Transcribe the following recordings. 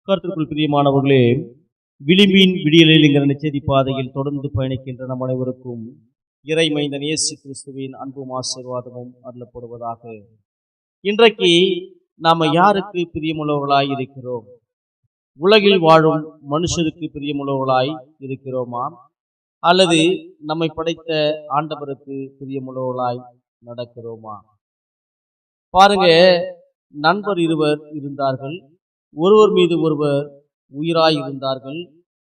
கர்த்தருக்குள் பிரியமானவர்களே, விளிம்பின் விடியலில் என்கிற நிச்சயதி பாதையில் தொடர்ந்து பயணிக்கின்ற நம் அனைவருக்கும் இறைமைந்தன் இயேசு கிறிஸ்துவின் அன்பும் ஆசீர்வாதமும் அருளப்படுவதாக. இன்றைக்கு நாம யாருக்கு பிரியமுள்ளவர்களாய் இருக்கிறோம்? உலகில் வாழும் மனுஷருக்கு பிரியமுள்ளவர்களாய் இருக்கிறோமா, அல்லது நம்மை படைத்த ஆண்டவருக்கு பிரியமுள்ளவர்களாய் நடக்கிறோமா? பாருங்க, நண்பர் இருவர் இருந்தார்கள். ஒருவர் மீது ஒருவர் உயிராய் இருந்தார்கள்.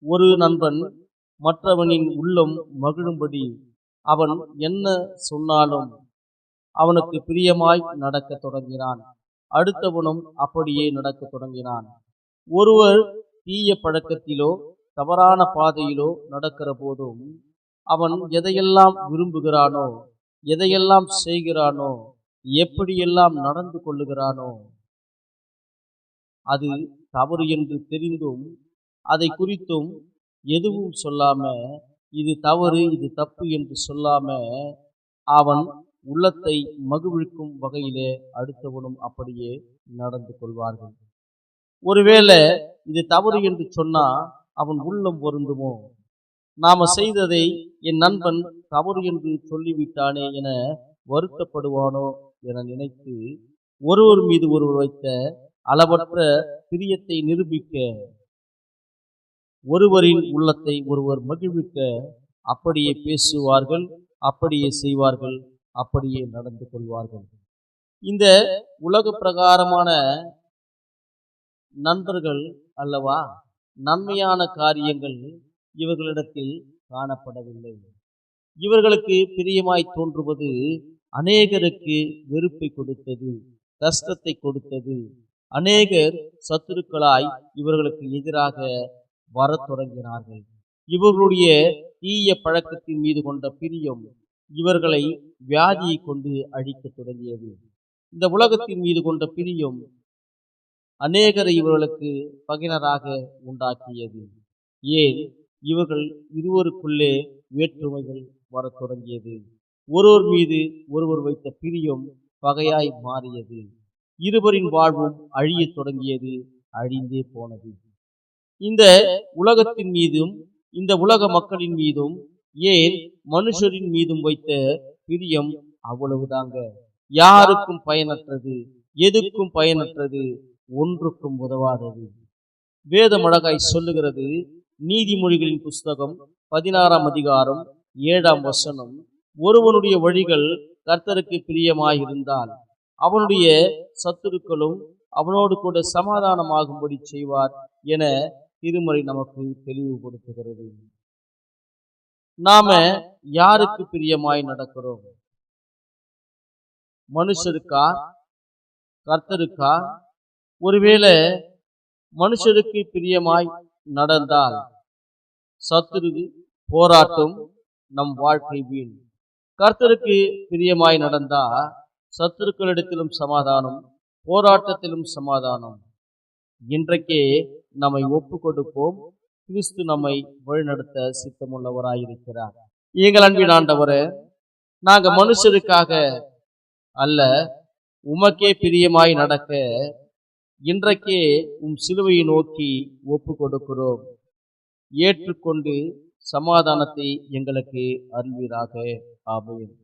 ஒரு நண்பன் மற்றவனின் உள்ளம் மகிழும்படி அவன் என்ன சொன்னாலும் அவனுக்கு பிரியமாய் நடக்க தொடங்கினான். அடுத்தவனும் அப்படியே நடக்க தொடங்கினான். ஒருவர் தீய பழக்கத்திலோ தவறான பாதையிலோ நடக்கிற போதும் அவன் எதையெல்லாம் விரும்புகிறானோ, எதையெல்லாம் செய்கிறானோ, எப்படியெல்லாம் நடந்து கொள்ளுகிறானோ, அது தவறு என்று தெரிந்தும் அதை குறித்தும் எதுவும் சொல்லாம, இது தவறு இது தப்பு என்று சொல்லாம அவன் உள்ளத்தை மகிழ்விக்கும் வகையிலே அடுத்தவனும் அப்படியே நடந்து கொள்வார்கள். ஒருவேளை இது தவறு என்று சொன்னா அவன் உள்ளம் வருந்துமோ? நாம செய்ததை என் நண்பன் தவறு என்று சொல்லிவிட்டானே என வருத்தப்படுவானோ என நினைத்து ஒருவர் மீது ஒருவர் வைத்த அளவற்ற பிரியத்தை நிரூபிக்க, ஒருவரின் உள்ளத்தை ஒருவர் மகிழ்விக்க அப்படியே பேசுவார்கள், அப்படியே செய்வார்கள், அப்படியே நடந்து கொள்வார்கள். இந்த உலக பிரகாரமான நண்பர்கள் அல்லவா, நன்மையான காரியங்கள் இவர்களிடத்தில் காணப்படவில்லை. இவர்களுக்கு பிரியமாய் தோன்றுவது அநேகருக்கு வெறுப்பை கொடுத்தது, கஷ்டத்தை கொடுத்தது. அநேகர் சத்துருக்களாய் இவர்களுக்கு எதிராக வர தொடங்கினார்கள். இவர்களுடைய தீய பழக்கத்தின் மீது கொண்ட பிரியம் இவர்களை வியாதியை கொண்டு அழிக்க தொடங்கியது. இந்த உலகத்தின் மீது கொண்ட பிரியம் அநேகரை இவர்களுக்கு பகைனராக உண்டாக்கியது. ஏன்? இவர்கள் இருவருக்குள்ளே வேற்றுமைகள் வர தொடங்கியது. ஒருவர் மீது ஒருவர் வைத்த பிரியம் பகையாய் மாறியது. இருவரின் வாழ்வும் அழிய தொடங்கியது, அழிந்தே போனது. இந்த உலகத்தின் மீதும் இந்த உலக மக்களின் மீதும், ஏன் மனுஷரின் மீதும் வைத்த பிரியம் அவ்வளவுதாங்க. யாருக்கும் பயனற்றது, எதுக்கும் பயனற்றது, ஒன்றுக்கும் உதவாதது. வேதம் அழகாய் சொல்லுகிறது. நீதிமொழிகளின் புஸ்தகம் 16ஆம் அதிகாரம் 7ஆம் வசனம், ஒருவனுடைய வழிகள் கர்த்தருக்கு பிரியமாயிருந்தால் அவனுடைய சத்துருக்களும் அவனோடு கூட சமாதானமாகும்படி செய்வார் என திருமறை நமக்கு தெளிவுபடுத்துகிறது. நாம யாருக்கு பிரியமாய் நடக்கிறோம்? மனுஷருக்கா, கர்த்தருக்கா? ஒருவேளை மனுஷருக்கு பிரியமாய் நடந்தால் சத்துரு போராட்டம், நம் வாழ்க்கை வீண். கர்த்தருக்கு பிரியமாய் நடந்தா சத்துருக்களிடத்திலும் சமாதானம், போராட்டத்திலும் சமாதானம். இன்றைக்கே நம்மை ஒப்பு கொடுப்போம். கிறிஸ்து நம்மை வழிநடத்த சித்தமுள்ளவராயிருக்கிறார். எங்கள் அன்பின் ஆண்டவரே, நாங்க மனுஷருக்காக அல்ல, உமக்கே பிரியமாய் நடக்க இன்றைக்கே உம் சிலுவையை நோக்கி ஒப்பு கொடுக்கிறோம். ஏற்றுக்கொண்டு சமாதானத்தை எங்களுக்கு அருள்வீராக. ஆமென்.